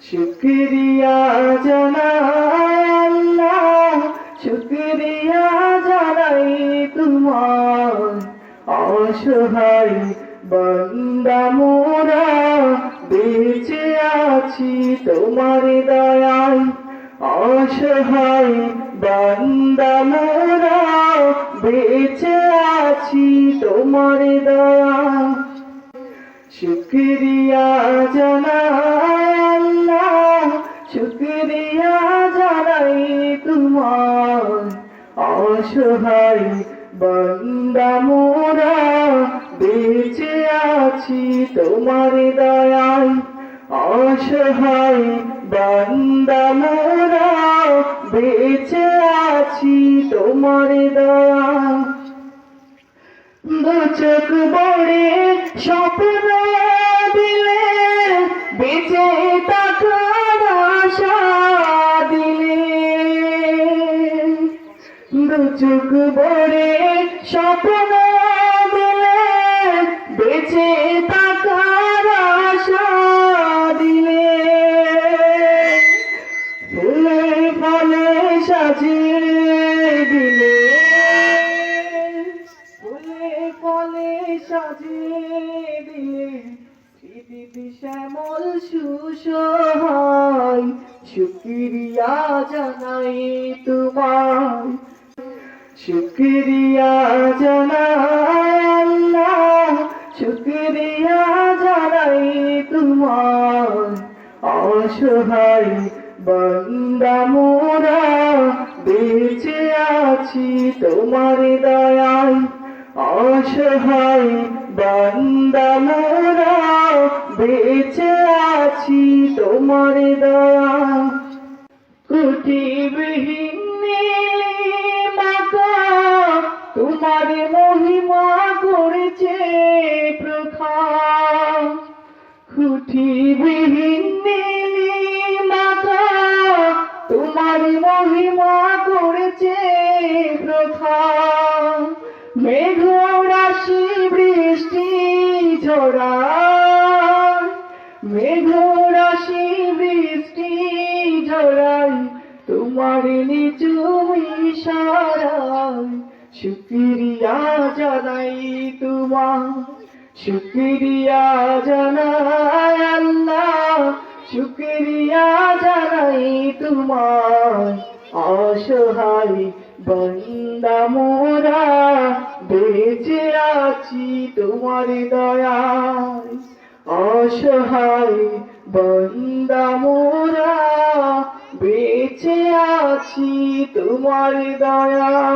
শুকরিয়া জানাই আল্লাহ, শুকরিয়া জানাই তোমার। অসহায় বান্দা মোরা বেঁচে আছি তোমার দয়ায়। অসহায় বান্দা মোরা বেঁচে আছি তোমার দয়ায়। শুকরিয়া জানাই আল্লাহ, শুকরিয়া জানাই তোমার। অসহায় বান্দা মোরা বেঁচে আছি তোমার দয়ায়। অসহায় বান্দা মোরা বেঁচে আছি তোমার দয়ায়। দু চোখ ভরে স্বপ্ন দিলে, বেঁচে থাকার আশা দিলে। দু চোখ ভরে স্বপ্ন দিলে, বেঁচে থাকার আশা দিলে। ফুলে ফলে সাজিয়ে দিলে, ফলে সাজিয়ে দিলে। পৃথিবী শ্যামল সুসহায়, শুকরিয়া জানাই তোমার। শুকরিয়া জানাই আল্লাহ, শুকরিয়া জানাই তোমার। অসহায় বান্দা মোরা বেঁচে আছি তোমার দয়ায়। অসহায় বান্দা মোরা বেঁচে আছি তোমার দয়ায়। ত্রুটিবিহীন নীলিমাকা তোমার মহিমা করেছে প্রখর। ত্রুটিবিহীন নীলিমাকা তোমার মহিমা করেছে প্রখর। মেঘ রাশি বৃষ্টি ঝরায়, মেঘ রাশি বৃষ্টি ঝরায় তোমার নিঝুম ইশারায়। শুকরিয়া জানাই তোমার। শুকরিয়া জানাই আল্লাহ, শুকরিয়া জানাই তোমার। অসহায় বান্দা মোরা বেঁচে আছি তোমার দয়ায়। অসহায় বান্দা মোরা বেঁচে আছি তোমার দয়ায়।